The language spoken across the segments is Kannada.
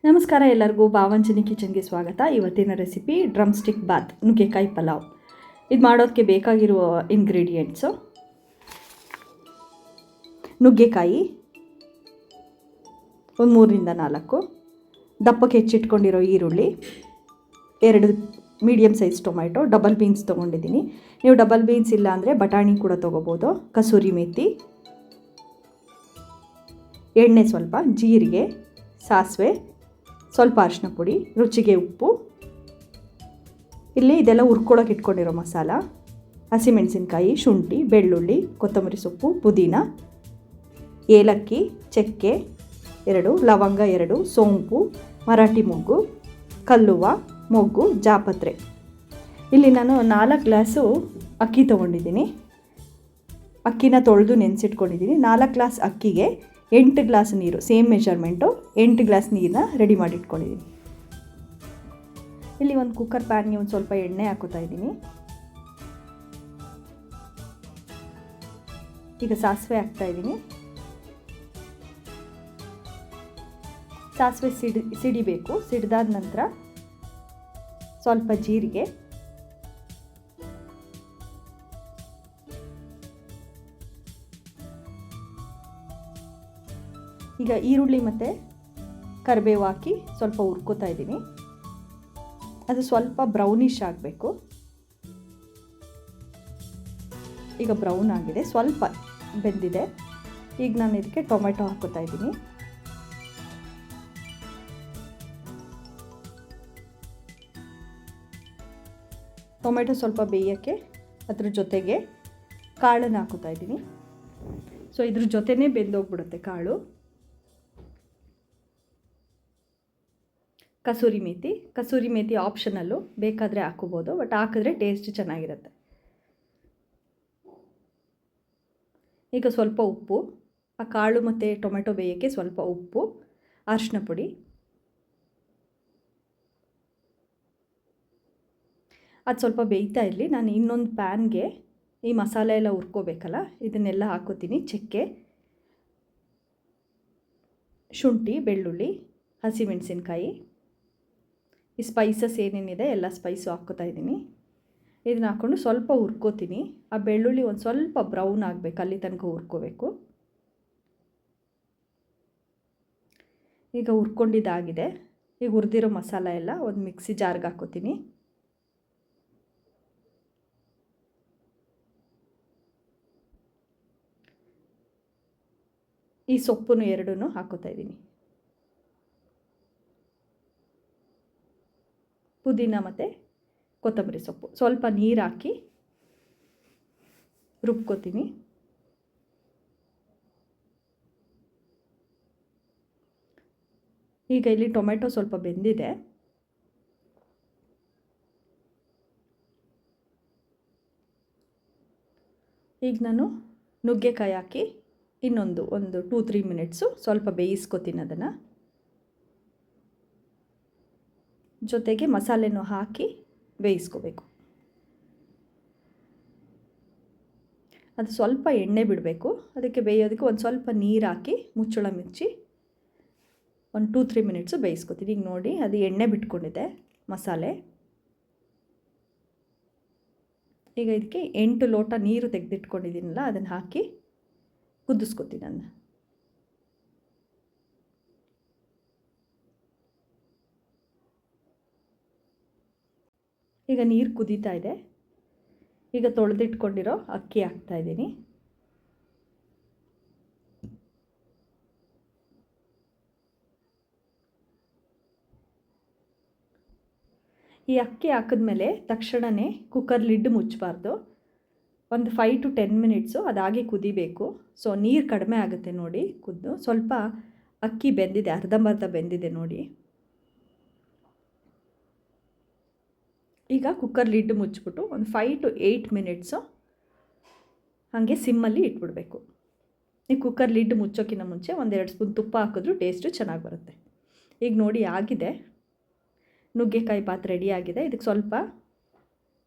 ನಮಸ್ಕಾರ ಎಲ್ಲರಿಗೂ ಭಾವಂಜನಿ ಕಿಚನ್ಗೆ ಸ್ವಾಗತ. ಇವತ್ತಿನ ರೆಸಿಪಿ ಡ್ರಮ್ ಸ್ಟಿಕ್ ಬಾತ್ ನುಗ್ಗೆಕಾಯಿ ಪಲಾವ್. ಇದು ಮಾಡೋದಕ್ಕೆ ಬೇಕಾಗಿರುವ ಇಂಗ್ರೀಡಿಯೆಂಟ್ಸು: ನುಗ್ಗೆಕಾಯಿ ಒಂದು 3ರಿಂದ 4, ದಪ್ಪಕ್ಕೆ ಹೆಚ್ಚಿಟ್ಕೊಂಡಿರೋ ಈರುಳ್ಳಿ, 2 medium size tomato, double beans ತೊಗೊಂಡಿದ್ದೀನಿ. ನೀವು ಡಬಲ್ ಬೀನ್ಸ್ ಇಲ್ಲ ಅಂದರೆ ಬಟಾಣಿ ಕೂಡ ತೊಗೋಬೋದು. ಕಸೂರಿ ಮೇಥಿ, ಎಣ್ಣೆ ಸ್ವಲ್ಪ, ಜೀರಿಗೆ, ಸಾಸಿವೆ, ಸ್ವಲ್ಪ ಅರಿಶಿನ ಪುಡಿ, ರುಚಿಗೆ ಉಪ್ಪು. ಇಲ್ಲಿ ಇದೆಲ್ಲ ಹುರ್ಕೊಳ್ಳೋಕೆ ಇಟ್ಕೊಂಡಿರೋ ಮಸಾಲ: ಹಸಿಮೆಣಸಿನ್ಕಾಯಿ, ಶುಂಠಿ, ಬೆಳ್ಳುಳ್ಳಿ, ಕೊತ್ತಂಬರಿ ಸೊಪ್ಪು, ಪುದೀನ, ಏಲಕ್ಕಿ, ಚಕ್ಕೆ 2, ಲವಂಗ 2, ಸೋಂಪು, ಮರಾಠಿ ಮೊಗ್ಗು, ಕಲ್ಲುವ, ಮೊಗ್ಗು, ಜಾಪತ್ರೆ. ಇಲ್ಲಿ ನಾನು 4 ಗ್ಲಾಸು ಅಕ್ಕಿ ತೊಗೊಂಡಿದ್ದೀನಿ. ಅಕ್ಕಿನ ತೊಳೆದು ನೆನೆಸಿಟ್ಕೊಂಡಿದ್ದೀನಿ. 4 ಗ್ಲಾಸ್ ಅಕ್ಕಿಗೆ 8 ಗ್ಲಾಸ್ ನೀರು, ಸೇಮ್ ಮೆಜರ್ಮೆಂಟು, 8 ಗ್ಲಾಸ್ ನೀರನ್ನ ರೆಡಿ ಮಾಡಿ ಇಟ್ಕೊಂಡಿದ್ದೀನಿ. ಇಲ್ಲಿ ಒಂದು ಕುಕ್ಕರ್ ಪ್ಯಾನ್ಗೆ ಒಂದು ಸ್ವಲ್ಪ ಎಣ್ಣೆ ಹಾಕೋತಾ ಇದ್ದೀನಿ. ಈಗ ಸಾಸಿವೆ ಹಾಕ್ತಾ ಇದ್ದೀನಿ. ಸಾಸಿವೆ ಸಿಡಿಬೇಕು. ಸಿಡಿದಾದ ನಂತರ ಸ್ವಲ್ಪ ಜೀರಿಗೆ, ಈಗ ಈರುಳ್ಳಿ ಮತ್ತು ಕರಿಬೇವು ಹಾಕಿ ಸ್ವಲ್ಪ ಹುರ್ಕೋತಾ ಇದ್ದೀನಿ. ಅದು ಸ್ವಲ್ಪ ಬ್ರೌನಿಷ್ ಆಗಬೇಕು. ಈಗ ಬ್ರೌನ್ ಆಗಿದೆ, ಸ್ವಲ್ಪ ಬೆಂದಿದೆ. ಈಗ ನಾನು ಇದಕ್ಕೆ ಟೊಮೆಟೊ ಹಾಕೋತಾ ಇದ್ದೀನಿ. ಟೊಮೆಟೊ ಸ್ವಲ್ಪ ಬೇಯೋಕ್ಕೆ ಅದ್ರ ಜೊತೆಗೆ ಕಾಳನ್ನು ಹಾಕೋತಾ ಇದ್ದೀನಿ. ಸೊ ಇದ್ರ ಜೊತೆನೇ ಬೆಂದೋಗ್ಬಿಡುತ್ತೆ ಕಾಳು. ಕಸೂರಿ ಮೇಥಿ ಆಪ್ಷನಲ್ಲು, ಬೇಕಾದರೆ ಹಾಕೋಬೋದು, ಬಟ್ ಹಾಕಿದ್ರೆ ಟೇಸ್ಟ್ ಚೆನ್ನಾಗಿರುತ್ತೆ. ಈಗ ಸ್ವಲ್ಪ ಉಪ್ಪು, ಆ ಕಾಳು ಮತ್ತು ಟೊಮೆಟೊ ಬೇಯೋಕ್ಕೆ ಸ್ವಲ್ಪ ಉಪ್ಪು, ಅರಿಶಿನ ಪುಡಿ. ಅದು ಸ್ವಲ್ಪ ಬೇಯ್ತಾ ಇರಲಿ. ನಾನು ಇನ್ನೊಂದು ಪ್ಯಾನ್ಗೆ ಈ ಮಸಾಲೆ ಎಲ್ಲ ಹುರ್ಕೋಬೇಕಲ್ಲ, ಇದನ್ನೆಲ್ಲ ಹಾಕೋತೀನಿ. ಚಕ್ಕೆ, ಶುಂಠಿ, ಬೆಳ್ಳುಳ್ಳಿ, ಹಸಿಮೆಣಸಿನ್ಕಾಯಿ, ಈ ಸ್ಪೈಸಸ್ ಏನೇನಿದೆ ಎಲ್ಲ ಸ್ಪೈಸು ಹಾಕ್ಕೋತಾ ಇದ್ದೀನಿ. ಇದನ್ನ ಹಾಕ್ಕೊಂಡು ಸ್ವಲ್ಪ ಹುರ್ಕೋತೀನಿ. ಆ ಬೆಳ್ಳುಳ್ಳಿ ಒಂದು ಸ್ವಲ್ಪ ಬ್ರೌನ್ ಆಗಬೇಕು, ಅಲ್ಲಿ ತನಕ ಹುರ್ಕೋಬೇಕು. ಈಗ ಹುರ್ಕೊಂಡಿದ್ದಾಗಿದೆ. ಈಗ ಹುರಿದಿರೋ ಮಸಾಲ ಎಲ್ಲ ಒಂದು ಮಿಕ್ಸಿ ಜಾರ್ಗೆ ಹಾಕ್ಕೋತೀನಿ. ಈ ಸೊಪ್ಪನ್ನು 2 ಹಾಕ್ಕೋತಾ ಇದ್ದೀನಿ. ಪುದೀನ ಮತ್ತು ಕೊತ್ತಂಬರಿ ಸೊಪ್ಪು, ಸ್ವಲ್ಪ ನೀರು ಹಾಕಿ ರುಬ್ಕೋತೀನಿ. ಈಗ ಇಲ್ಲಿ ಟೊಮೆಟೊ ಸ್ವಲ್ಪ ಬೆಂದಿದೆ. ಈಗ ನಾನು ನುಗ್ಗೆಕಾಯಿ ಹಾಕಿ ಒಂದು 2-3 ಮಿನಿಟ್ಸು ಸ್ವಲ್ಪ ಬೇಯಿಸ್ಕೊತೀನಿ. ಅದನ್ನು ಜೊತೆಗೆ ಮಸಾಲೆನೂ ಹಾಕಿ ಬೇಯಿಸ್ಕೋಬೇಕು. ಅದು ಸ್ವಲ್ಪ ಎಣ್ಣೆ ಬಿಡಬೇಕು. ಅದಕ್ಕೆ ಬೇಯೋದಕ್ಕೆ ಒಂದು ಸ್ವಲ್ಪ ನೀರು ಹಾಕಿ ಮುಚ್ಚಳ ಮುಚ್ಚಿ ಒಂದು 2-3 ಮಿನಿಟ್ಸು ಬೇಯಿಸ್ಕೊತೀನಿ. ಈಗ ನೋಡಿ, ಅದು ಎಣ್ಣೆ ಬಿಟ್ಕೊಂಡಿದೆ ಮಸಾಲೆ. ಈಗ ಇದಕ್ಕೆ 8 ಲೋಟ ನೀರು ತೆಗೆದಿಟ್ಕೊಂಡಿದ್ದೀನಲ್ಲ, ಅದನ್ನು ಹಾಕಿ ಕುದಿಸ್ಕೊತೀನಿ. ಅದನ್ನು ಈಗ ನೀರು ಕುದೀತಾ ಇದೆ. ಈಗ ತೊಳೆದಿಟ್ಕೊಂಡಿರೋ ಅಕ್ಕಿ ಹಾಕ್ತಾಯಿದ್ದೀನಿ. ಈ ಅಕ್ಕಿ ಹಾಕಿದ್ಮೇಲೆ ತಕ್ಷಣವೇ ಕುಕ್ಕರ್ ಲಿಡ್ ಮುಚ್ಚಬಾರ್ದು. ಒಂದು 5 to 10 ಮಿನಿಟ್ಸು ಅದಾಗೆ ಕುದಿಬೇಕು. ಸೊ ನೀರು ಕಡಿಮೆ ಆಗುತ್ತೆ ನೋಡಿ ಕುದ್ದು. ಸ್ವಲ್ಪ ಅಕ್ಕಿ ಬೆಂದಿದೆ, ಅರ್ಧಂಬರ್ಧ ಬೆಂದಿದೆ ನೋಡಿ. ಈಗ ಕುಕ್ಕರ್ ಲಿಡ್ ಮುಚ್ಚಿಬಿಟ್ಟು ಒಂದು 5 to 8 ಮಿನಿಟ್ಸು ಹಾಗೆ ಸಿಮ್ಮಲ್ಲಿ ಇಟ್ಬಿಡಬೇಕು. ನೀವು ಕುಕ್ಕರ್ ಲಿಡ್ ಮುಚ್ಚೋಕ್ಕಿಂತ ಮುಂಚೆ 1-2 ಸ್ಪೂನ್ ತುಪ್ಪ ಹಾಕಿದ್ರೂ ಟೇಸ್ಟು ಚೆನ್ನಾಗಿ ಬರುತ್ತೆ. ಈಗ ನೋಡಿ ಆಗಿದೆ, ನುಗ್ಗೆಕಾಯಿ ಬಾತ್ ರೆಡಿ ಆಗಿದೆ. ಇದಕ್ಕೆ ಸ್ವಲ್ಪ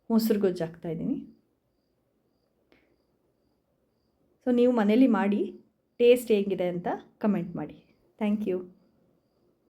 ಮೊಸರು ಗೊಜ್ಜು ಹಾಕ್ತಾಯಿದ್ದೀನಿ. ಸೊ ನೀವು ಮನೇಲಿ ಮಾಡಿ ಟೇಸ್ಟ್ ಹೇಗಿದೆ ಅಂತ ಕಮೆಂಟ್ ಮಾಡಿ. Thank you.